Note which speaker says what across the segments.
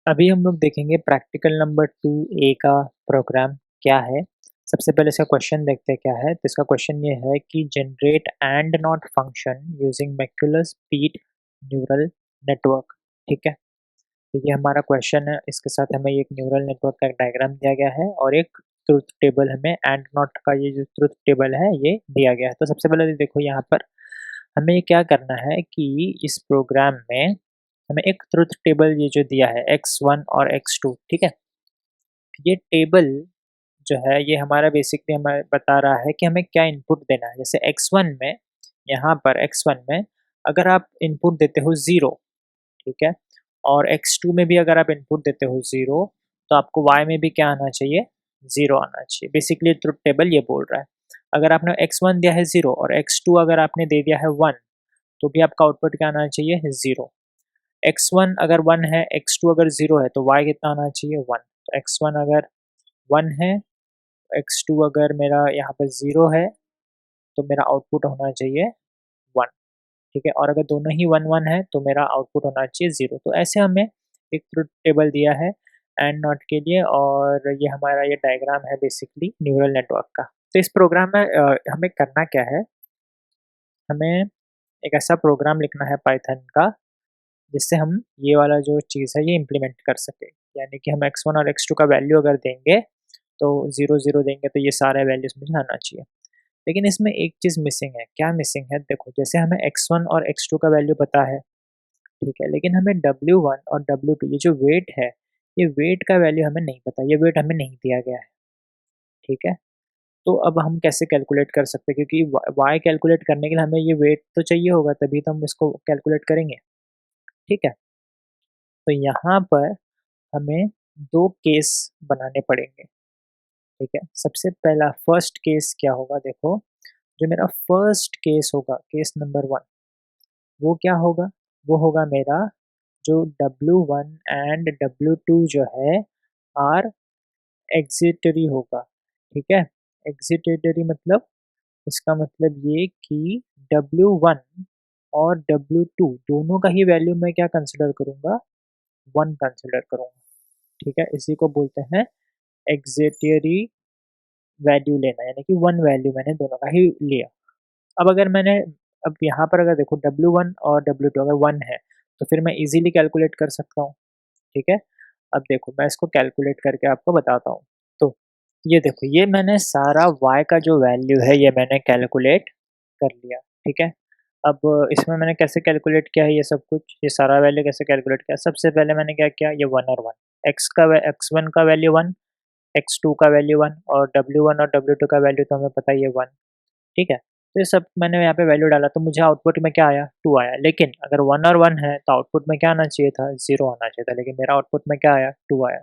Speaker 1: अभी हम लोग देखेंगे प्रैक्टिकल नंबर 2A का प्रोग्राम क्या है। सबसे पहले इसका क्वेश्चन देखते हैं क्या है। तो इसका क्वेश्चन ये है कि generate and not function using macular speed neural network. ठीक है, तो ये हमारा क्वेश्चन है। इसके साथ हमें एक न्यूरल नेटवर्क का डायग्राम दिया गया है और एक ट्रुथ टेबल हमें एंड नॉट का ये जो ट्रुथ टेबल है ये दिया गया है। तो सबसे पहले देखो यहाँ पर हमें ये क्या करना है कि इस प्रोग्राम में हमें एक ट्रुथ टेबल ये जो दिया है x1 और x2। ठीक है, ये टेबल जो है ये हमारा बेसिकली हमें बता रहा है कि हमें क्या इनपुट देना है। जैसे x1 में, यहाँ पर x1 में अगर आप इनपुट देते हो 0, ठीक है, और x2 में भी अगर आप इनपुट देते हो 0, तो आपको y में भी क्या आना चाहिए, 0 आना चाहिए। बेसिकली ट्रुथ टेबल ये बोल रहा है। अगर आपने x1 दिया है 0 और x2 अगर आपने दे दिया है 1, तो भी आपका आउटपुट क्या आना चाहिए, 0। x1 अगर 1 है, x2 अगर 0 है, तो y कितना आना चाहिए, 1। तो x1 अगर 1 है, x2 अगर मेरा यहाँ पर 0 है, तो मेरा आउटपुट होना चाहिए 1। ठीक है, और अगर दोनों ही 1 1 है तो मेरा आउटपुट होना चाहिए 0। तो ऐसे हमें एक ट्रुथ टेबल दिया है एंड नॉट के लिए, और ये हमारा ये डायग्राम है बेसिकली न्यूरल नेटवर्क का। तो इस प्रोग्राम में हमें करना क्या है, हमें एक ऐसा प्रोग्राम लिखना है पाइथन का जिससे हम ये वाला जो चीज़ है ये इम्प्लीमेंट कर सकें। यानी कि हम x1 और x2 का वैल्यू अगर देंगे तो 0 0 देंगे तो ये सारे वैल्यूज मुझे आना चाहिए। लेकिन इसमें एक चीज़ मिसिंग है। क्या मिसिंग है, देखो जैसे हमें x1 और x2 का वैल्यू पता है, ठीक है, लेकिन हमें w1 और w2 ये जो वेट है, ये वेट का वैल्यू हमें नहीं पता, ये वेट हमें नहीं दिया गया है। ठीक है, तो अब हम कैसे कैलकुलेट कर सकते हैं, क्योंकि y कैलकुलेट करने के लिए हमें ये वेट तो चाहिए होगा, तभी तो हम इसको कैलकुलेट करेंगे। ठीक है, तो यहाँ पर हमें 2 केस बनाने पड़ेंगे। ठीक है, सबसे पहला फर्स्ट केस क्या होगा, देखो जो मेरा फर्स्ट केस होगा, केस नंबर 1, वो क्या होगा, वो होगा मेरा जो W1 एंड W2 जो है आर एग्जिटरी होगा। ठीक है, एग्जिटरी मतलब, इसका मतलब ये कि W1 और W2 दोनों का ही वैल्यू मैं क्या कंसिडर करूँगा, 1 कंसिडर करूँगा। ठीक है, इसी को बोलते हैं एग्जिटरी वैल्यू लेना, यानी कि 1 वैल्यू मैंने दोनों का ही लिया। अब अगर मैंने, अब यहाँ पर अगर देखो W1 और W2 अगर 1 है, तो फिर मैं इजीली कैलकुलेट कर सकता हूँ। ठीक है, अब देखो मैं इसको कैलकुलेट करके आपको बताता हूँ। तो ये देखो, ये मैंने सारा y का जो वैल्यू है ये मैंने कैलकुलेट कर लिया। ठीक है, अब इसमें मैंने कैसे कैलकुलेट किया है ये सब कुछ, ये सारा वैल्यू कैसे कैलकुलेट किया, सबसे पहले मैंने क्या किया, ये 1 और 1, x1 का वैल्यू 1, x2 का वैल्यू 1, और W1 और W2 का वैल्यू तो हमें पता ही है 1। ठीक है, तो ये सब मैंने यहाँ पे वैल्यू डाला तो मुझे आउटपुट में क्या आया, 2 आया। लेकिन अगर 1 और 1 है तो आउटपुट में क्या आना चाहिए था, 0 आना चाहिए था, लेकिन मेरा आउटपुट में क्या आया, 2 आया।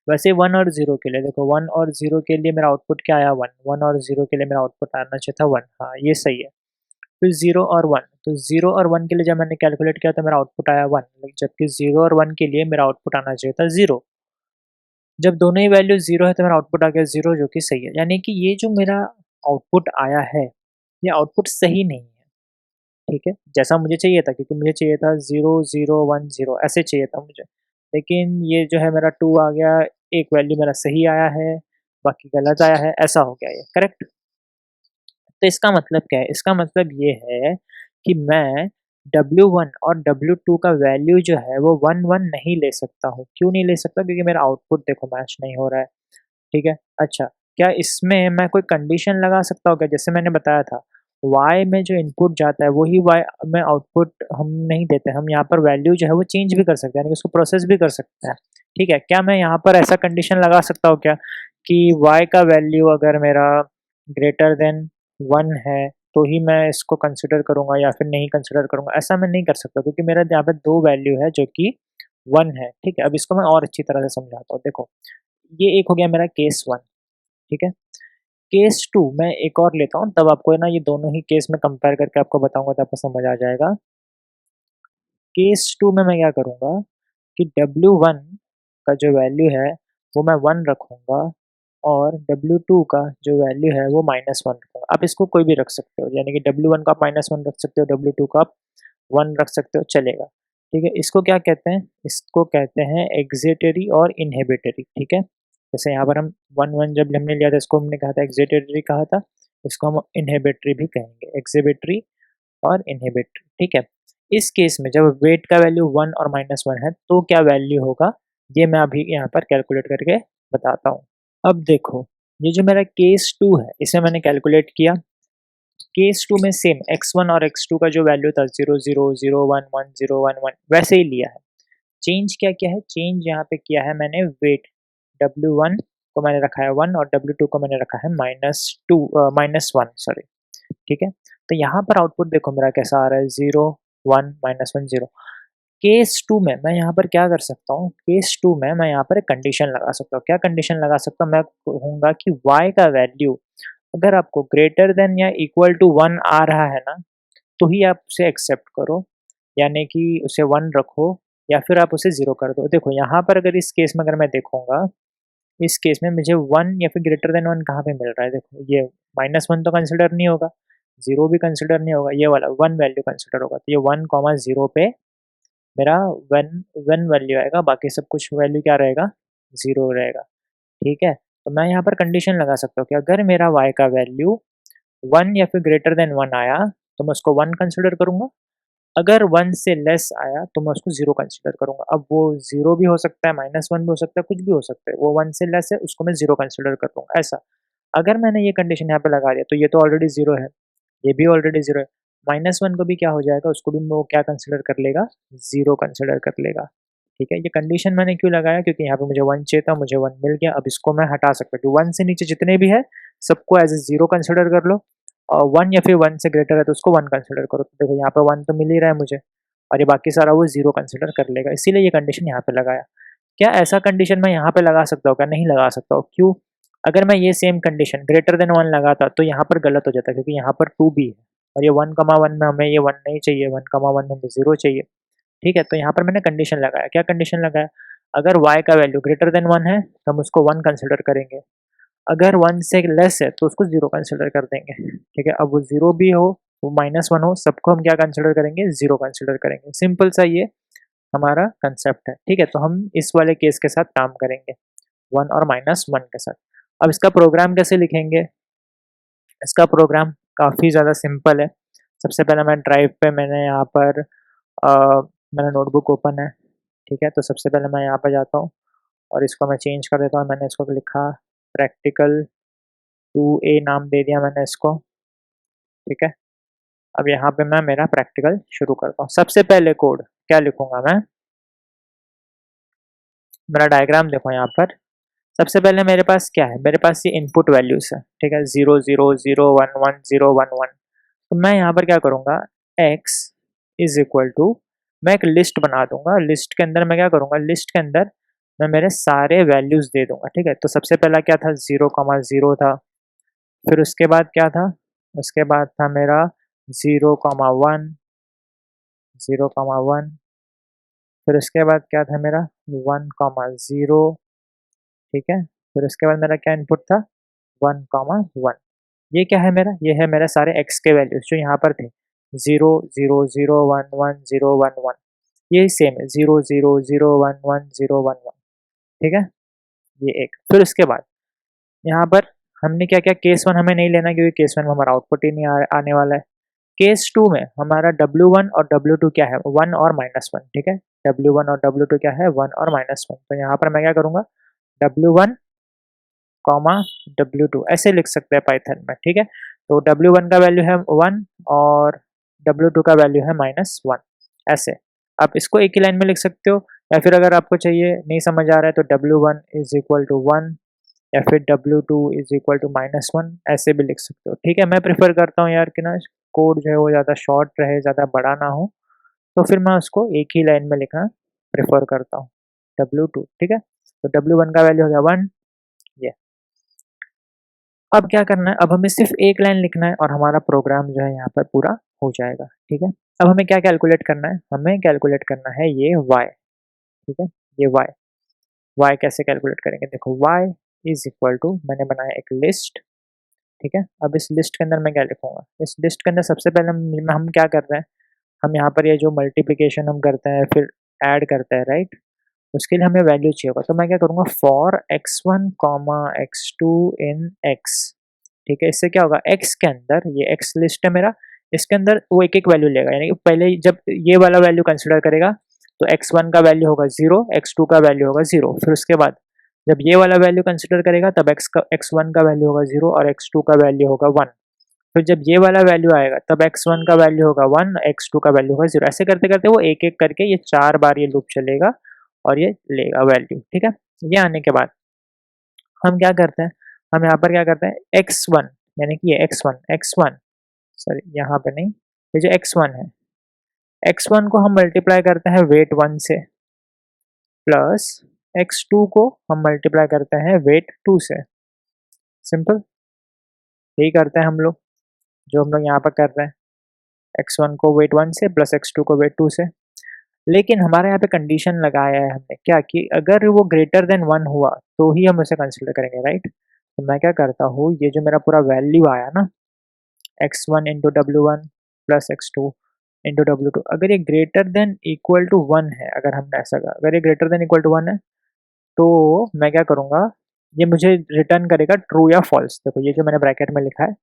Speaker 1: वैसे 1 और 0 के लिए देखो, 1 और 0 के लिए मेरा आउटपुट क्या आया, 1, 1 और 0 के लिए मेरा आउटपुट आना चाहिए था 1। हाँ, ये सही है। फिर 0 और 1, तो 0 और 1 के लिए जब मैंने कैलकुलेट किया तो मेरा आउटपुट आया 1, जबकि 0 और 1 के लिए मेरा आउटपुट आना चाहिए था 0। जब दोनों ही वैल्यू 0 है तो मेरा आउटपुट आ गया 0, जो कि सही है। यानी कि ये जो मेरा आउटपुट आया है, ये आउटपुट सही नहीं है। ठीक है, जैसा मुझे चाहिए था, क्योंकि मुझे चाहिए था 0 0 1 0 ऐसे चाहिए था मुझे। लेकिन ये जो है मेरा 2 आ गया, एक वैल्यू मेरा सही आया है, बाकी गलत आया है, ऐसा हो गया ये, करेक्ट? तो इसका मतलब क्या है? इसका मतलब ये है कि मैं W1 और W2 का वैल्यू जो है वो 1 1 नहीं ले सकता हूँ। क्यों नहीं ले सकता? क्योंकि मेरा आउटपुट देखो मैच नहीं हो रहा है। ठीक है? अच्छा, क्या इसमें मैं कोई कंडीशन लगा सकता हूँ क्या? जैसे मैंने बताया था, Y में जो इनपुट जाता है वही Y में आउटपुट हम नहीं देते। हम यहाँ पर वैल्यू जो है वो चेंज भी कर सकते हैं, यानी कि उसको प्रोसेस भी कर सकते हैं। ठीक है? क्या मैं यहाँ पर ऐसा कंडीशन लगा सकता हूँ क्या कि Y का वैल्यू अगर मेरा ग्रेटर देन 1 है, तो ही मैं इसको कंसिडर करूँगा या फिर नहीं कंसिडर करूँगा? ऐसा मैं नहीं कर सकता, क्योंकि मेरा यहाँ पे 2 वैल्यू है जो कि 1 है। ठीक है? अब इसको मैं और अच्छी तरह से समझाता हूँ। देखो, ये एक हो गया मेरा केस 1, ठीक है? केस 2 मैं एक और लेता हूँ, तब आपको है ना ये दोनों ही केस में कंपेयर करके आपको बताऊँगा, तो आपको समझ आ जाएगा। केस 2 में मैं क्या करूँगा कि W1 का जो वैल्यू है वो मैं 1 रखूँगा, और W2 का जो वैल्यू है वो -1 रखूँगा। आप इसको कोई भी रख सकते हो, यानी कि W1 को आप -1 रख सकते हो, W2 को आप 1 रख सकते हो, चलेगा। ठीक है, इसको क्या कहते हैं? इसको कहते हैं एक्सिटरी और इनहिबिटरी, ठीक है? जैसे यहाँ पर हम 1 जब हमने लिया था इसको हमने कहा था एक्सिटरी कहा था, इसको हम इनहिबिटरी भी कहेंगे, एक्सिबिटरी और इनहिबिटरी, ठीक है? इस केस में जब वेट का वैल्यू 1 और -1 है तो क्या वैल्यू होगा, ये मैं अभी यहाँ पर कैलकुलेट करके बताता हूँ। अब देखो, ये जो मेरा केस 2 है, इसे मैंने कैलकुलेट किया। केस 2 में सेम x1 और x2 का जो वैल्यू था 0, 0, 0, 1, 1, 0, 1, 1 वैसे ही लिया है। चेंज क्या किया है? चेंज यहाँ पे किया है मैंने वेट, W1 को मैंने रखा है 1 और W2 को मैंने रखा है -1 सॉरी, ठीक है? तो यहाँ पर आउटपुट देखो मेरा कैसा आ रहा है 0, 1, -1, 0। केस 2 में मैं यहाँ पर क्या कर सकता हूँ? केस 2 में मैं यहाँ पर एक कंडीशन लगा सकता हूँ। क्या कंडीशन लगा सकता हूँ? मैं कहूँगा कि y का वैल्यू अगर आपको ग्रेटर देन या इक्वल टू 1 आ रहा है ना, तो ही आप उसे एक्सेप्ट करो, यानी कि उसे 1 रखो या फिर आप उसे 0 कर दो। देखो यहाँ पर अगर इस केस में अगर मैं देखूँगा, इस केस में मुझे 1 या फिर ग्रेटर देन 1 कहाँ पे मिल रहा है? देखो ये -1 तो कंसिडर नहीं होगा, 0 भी कंसिडर नहीं होगा, ये वाला 1 वैल्यू कंसिडर होगा। तो ये 1, 0 पे मेरा 1 1 वैल्यू आएगा, बाकी सब कुछ वैल्यू क्या रहेगा? 0 रहेगा, ठीक है? तो मैं यहाँ पर कंडीशन लगा सकता हूँ कि अगर मेरा y का वैल्यू 1 या फिर ग्रेटर देन 1 आया, तो मैं उसको 1 कंसिडर करूँगा। अगर 1 से लेस आया, तो मैं उसको 0 कंसिडर करूँगा। अब वो 0 भी हो सकता है, -1 भी हो सकता है, कुछ भी हो सकता है। वो 1 से लेस है, उसको मैं 0 कंसिडर कर लूँगा, ऐसा। अगर मैंने ये कंडीशन यहाँ पे लगा दिया, तो ये तो ऑलरेडी 0 है, ये भी ऑलरेडी 0 है। -1 को भी क्या हो जाएगा, उसको भी वो क्या कंसिडर कर लेगा? 0 कंसिडर कर लेगा, ठीक है? ये कंडीशन मैंने क्यों लगाया? क्योंकि यहाँ पे मुझे 1 चाहिए था, मुझे 1 मिल गया, अब इसको मैं हटा सकता हूँ। जो 1 से नीचे जितने भी है, सबको एज़ अ 0 कंसिडर कर लो और 1 या फिर 1 से ग्रेटर है, तो उसको 1 कंसिडर करो। तो देखो यहाँ पे 1 तो मिल ही रहा है मुझे और ये बाकी सारा वो 0 कंसिडर कर लेगा, इसीलिए ये कंडीशन यहाँ पे लगाया। क्या ऐसा कंडीशन मैं यहाँ पे लगा सकता हूँ क्या? नहीं लगा सकता हूँ, क्यों? अगर मैं ये सेम कंडीशन ग्रेटर देन 1 लगाता तो यहाँ पर गलत हो जाता, क्योंकि यहाँ पर 2 भी है और ये 1, 1 में हमें ये 1 नहीं चाहिए, 1, 1 में हमें 0 चाहिए, ठीक है? तो यहाँ पर मैंने कंडीशन लगाया, क्या कंडीशन लगाया? अगर y का वैल्यू ग्रेटर देन 1 है, तो हम उसको 1 कंसिडर करेंगे। अगर 1 से लेस है, तो उसको 0 कंसिडर कर देंगे, ठीक है? अब वो 0 भी हो, वो -1 हो, सबको हम क्या कंसिडर करेंगे? 0 कंसिडर करेंगे। सिंपल सा ये हमारा कंसेप्ट है, ठीक है? तो हम इस वाले केस के साथ काम करेंगे, 1 और -1 के साथ। अब इसका प्रोग्राम कैसे लिखेंगे? इसका प्रोग्राम काफ़ी ज़्यादा सिंपल है। सबसे पहले मैं ड्राइव पे मैंने यहाँ पर मेरा नोटबुक ओपन है, ठीक है? तो सबसे पहले मैं यहाँ पे जाता हूँ और इसको मैं चेंज कर देता हूँ। मैंने इसको लिखा प्रैक्टिकल 2A नाम दे दिया मैंने इसको, ठीक है? अब यहाँ पे मैं मेरा प्रैक्टिकल शुरू करता हूँ। सबसे पहले कोड क्या लिखूँगा मैं? मेरा डायग्राम देखो यहाँ पर। सबसे पहले मेरे पास क्या है? मेरे पास ये इनपुट वैल्यूज़ है, ठीक है? 0, 0, 0, 1, 1, 0, 1, 1। तो मैं यहाँ पर क्या करूँगा? x इज़ इक्वल टू मैं एक लिस्ट बना दूँगा। लिस्ट के अंदर मैं क्या करूँगा? लिस्ट के अंदर मैं मेरे सारे वैल्यूज़ दे दूँगा, ठीक है? तो सबसे पहला क्या था? 0, 0 था। फिर उसके बाद क्या था? उसके बाद था मेरा 0, 1, 0, 1। फिर उसके बाद क्या था मेरा 1, 0, ठीक है? फिर उसके बाद मेरा क्या इनपुट था 1, 1। ये क्या है मेरा? ये है मेरा सारे x के वैल्यूज़ जो यहाँ पर थे 0, 0, 0, 1, 1, 0, 1, 1। ये सेम है 0, 0, 0, 1, 1, 0, 1, 1, ठीक है? ये एक। फिर उसके बाद यहाँ पर हमने क्या किया? केस 1 हमें नहीं लेना क्योंकि केस 1 में हमारा आउटपुट ही नहीं आने वाला है। केस 2 में हमारा W1 और W2 क्या है? 1 और -1, ठीक है? W1 और W2 क्या है? 1 और -1। तो यहाँ पर मैं क्या करूँगा? W1, W2 ऐसे लिख सकते हैं पाइथन में, ठीक है? तो W1 का वैल्यू है 1 और W2 का वैल्यू है -1 ऐसे। आप इसको एक ही लाइन में लिख सकते हो या फिर अगर आपको चाहिए नहीं समझ आ रहा है तो W1 इज़ इक्वल टू 1 या फिर W2 इज़ इक्वल टू -1 ऐसे भी लिख सकते हो, ठीक है? मैं प्रेफ़र करता हूँ यार कि ना कोड जो है वो ज़्यादा शॉर्ट रहे, ज़्यादा बड़ा ना हो, तो फिर मैं उसको एक ही लाइन में लिखना प्रेफ़र करता हूँ, W2, ठीक है? तो W1 का वैल्यू हो गया 1 ये। अब क्या करना है? अब हमें सिर्फ़ एक लाइन लिखना है और हमारा प्रोग्राम जो है यहाँ पर पूरा हो जाएगा, ठीक है? अब हमें क्या कैलकुलेट करना है? हमें कैलकुलेट करना है ये y, ठीक है? ये y कैसे कैलकुलेट करेंगे? देखो y इज़ इक्वल टू मैंने बनाया एक लिस्ट, ठीक है? अब इस लिस्ट के अंदर मैं क्या लिखूँगा? इस लिस्ट के अंदर सबसे पहले हम क्या कर रहे हैं? हम यहाँ पर ये जो मल्टीप्लिकेशन हम करते हैं फिर ऐड करते हैं, राइट, उसके लिए हमें वैल्यू चाहिए होगा। तो मैं क्या करूँगा, for x1 comma x2 in x, ठीक है। इससे क्या होगा, x के अंदर, ये x लिस्ट है मेरा, इसके अंदर वो एक एक वैल्यू लेगा, यानी कि पहले जब ये वाला वैल्यू कंसिडर करेगा तो x1 का वैल्यू होगा 0, x2 का वैल्यू होगा 0, फिर उसके बाद जब ये वाला वैल्यू कंसिडर करेगा तब x1 का वैल्यू होगा 0 और x2 का वैल्यू होगा 1, फिर जब ये वाला वैल्यू आएगा तब x1 का वैल्यू होगा 1, x2 का वैल्यू होगा 0, ऐसे करते करते वो एक एक करके ये 4 बार ये लूप चलेगा और ये लेगा वैल्यू, ठीक है। ये आने के बाद हम क्या करते हैं, हम यहाँ पर क्या करते हैं, x1 यानी कि ये x1 सॉरी यहाँ पे नहीं, ये जो x1 है, x1 को हम मल्टीप्लाई करते हैं वेट 1 से, प्लस x2 को हम मल्टीप्लाई करते हैं वेट 2 से। सिंपल, यही करते हैं हम लोग, जो हम लोग यहाँ पर कर रहे हैं, x1 को वेट 1 से प्लस x2 को वेट 2 से। लेकिन हमारे यहाँ पे कंडीशन लगाया है हमने क्या, कि अगर वो ग्रेटर देन 1 हुआ तो ही हम उसे कंसिडर करेंगे, राइट। तो मैं क्या करता हूँ, ये जो मेरा पूरा वैल्यू आया ना, x1 into W1 plus x2 into W2, अगर ये ग्रेटर देन इक्वल टू 1 है, अगर हमने ऐसा कहा, अगर ये ग्रेटर देन इक्वल टू 1 है तो मैं क्या करूँगा, ये मुझे रिटर्न करेगा ट्रू या फॉल्स। देखो ये जो मैंने ब्रैकेट में लिखा है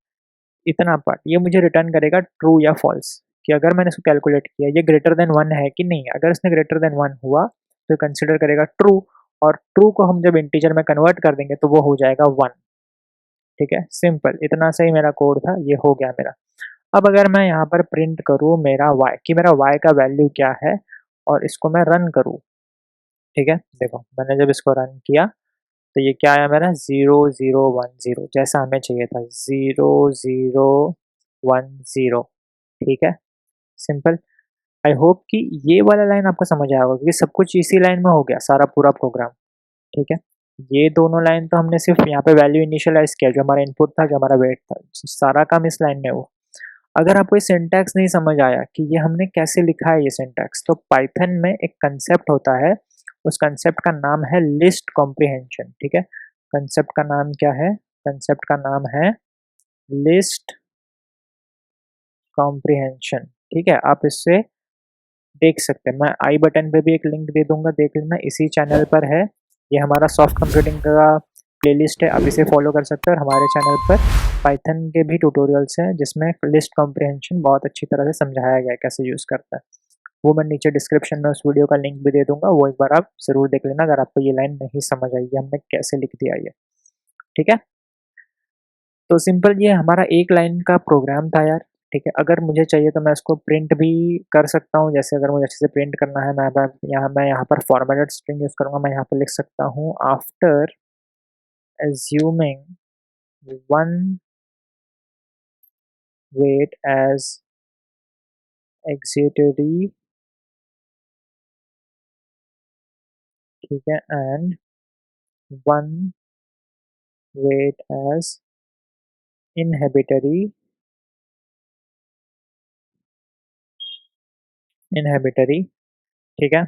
Speaker 1: इतना पार्ट, ये मुझे रिटर्न करेगा ट्रू या फॉल्स, कि अगर मैंने इसको कैलकुलेट किया ये ग्रेटर देन 1 है कि नहीं। अगर इसने ग्रेटर देन 1 हुआ तो कंसिडर करेगा ट्रू, और ट्रू को हम जब इंटीजर में कन्वर्ट कर देंगे तो वो हो जाएगा 1, ठीक है। सिंपल, इतना सही मेरा कोड था, ये हो गया मेरा। अब अगर मैं यहाँ पर प्रिंट करूँ मेरा y, कि मेरा y का वैल्यू क्या है, और इसको मैं रन करूँ, ठीक है। देखो मैंने जब इसको रन किया तो ये क्या आया मेरा, 0010, जैसा हमें चाहिए था, 0010, ठीक है। सिंपल, आई होप कि ये वाला लाइन आपको समझ आया होगा, क्योंकि सब कुछ इसी लाइन में हो गया, सारा पूरा प्रोग्राम, ठीक है। ये दोनों लाइन तो हमने सिर्फ यहाँ पे वैल्यू इनिशियलाइज किया, जो हमारा इनपुट था, जो हमारा वेट था, सारा काम इस लाइन में हो। अगर आपको ये सिंटैक्स नहीं समझ आया कि ये हमने कैसे लिखा है ये सिंटैक्स, तो पाइथन में एक कंसेप्ट होता है, उस कंसेप्ट का नाम है लिस्ट कॉम्प्रिहेंशन, ठीक है। कंसेप्ट का नाम क्या है, कंसेप्ट का नाम है लिस्ट कॉम्प्रिहेंशन, ठीक है। आप इससे देख सकते हैं, मैं आई बटन पे भी एक लिंक दे दूंगा, देख लेना, इसी चैनल पर है, ये हमारा सॉफ्ट कंप्यूटिंग का प्लेलिस्ट है, आप इसे फॉलो कर सकते हैं। और हमारे चैनल पर पाइथन के भी ट्यूटोरियल्स हैं जिसमें लिस्ट कॉम्प्रिहेंशन बहुत अच्छी तरह से समझाया गया है कैसे यूज़ करता है। वो मैं नीचे डिस्क्रिप्शन में उस वीडियो का लिंक भी दे दूंगा, वो एक बार आप ज़रूर देख लेना अगर आपको ये लाइन नहीं समझ आई है हमने कैसे लिख दिया ये, ठीक है। तो सिंपल ये हमारा एक लाइन का प्रोग्राम था यार, ठीक है। अगर मुझे चाहिए तो मैं इसको प्रिंट भी कर सकता हूँ, जैसे अगर मुझे अच्छे से प्रिंट करना है, मैं यहाँ पर फॉर्मेटेड स्ट्रिंग यूज़ करूँगा। मैं यहाँ पर लिख सकता हूँ, आफ्टर एज्यूमिंग 1 वेट एज एक्सिटरी, ठीक है, एंड 1 वेट एज इनहेबिटरी, ठीक है।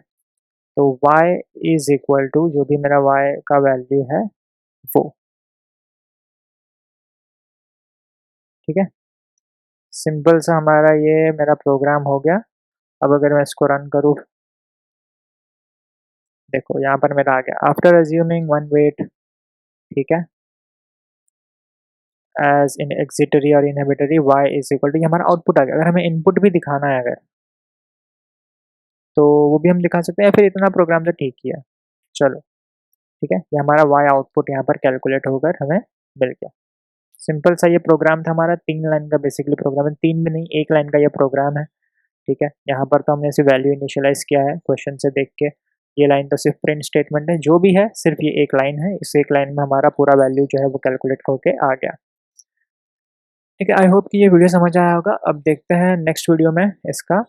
Speaker 1: तो y इज इक्वल टू जो भी मेरा y का वैल्यू है वो, ठीक है। सिंपल सा हमारा ये मेरा प्रोग्राम हो गया। अब अगर मैं इसको रन करूँ, देखो यहाँ पर मेरा आ गया, आफ्टर अज्यूमिंग 1 वेट, ठीक है, एज इन एक्सिटरी और inhibitory y is equal to, ये हमारा आउटपुट आ गया। अगर हमें इनपुट भी दिखाना है अगर, तो वो भी हम दिखा सकते हैं, या फिर इतना प्रोग्राम तो ठीक ही है। चलो ठीक है, ये हमारा y आउटपुट यहाँ पर कैलकुलेट होकर हमें मिल गया। सिंपल सा ये प्रोग्राम था हमारा, 3 लाइन का बेसिकली प्रोग्राम है, 3 भी नहीं 1 लाइन का ये प्रोग्राम है, ठीक है। यहाँ पर तो हमने सिर्फ वैल्यू इनिशियलाइज किया है क्वेश्चन से देख के, ये लाइन तो सिर्फ प्रिंट स्टेटमेंट है, जो भी है सिर्फ ये एक लाइन है, इस एक लाइन में हमारा पूरा वैल्यू जो है वो कैलकुलेट होके आ गया, ठीक है। आई होप कि ये वीडियो समझ आया होगा। अब देखते हैं नेक्स्ट वीडियो में इसका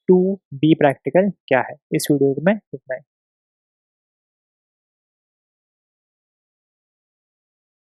Speaker 1: 2B प्रैक्टिकल क्या है। इस वीडियो में इतना ही।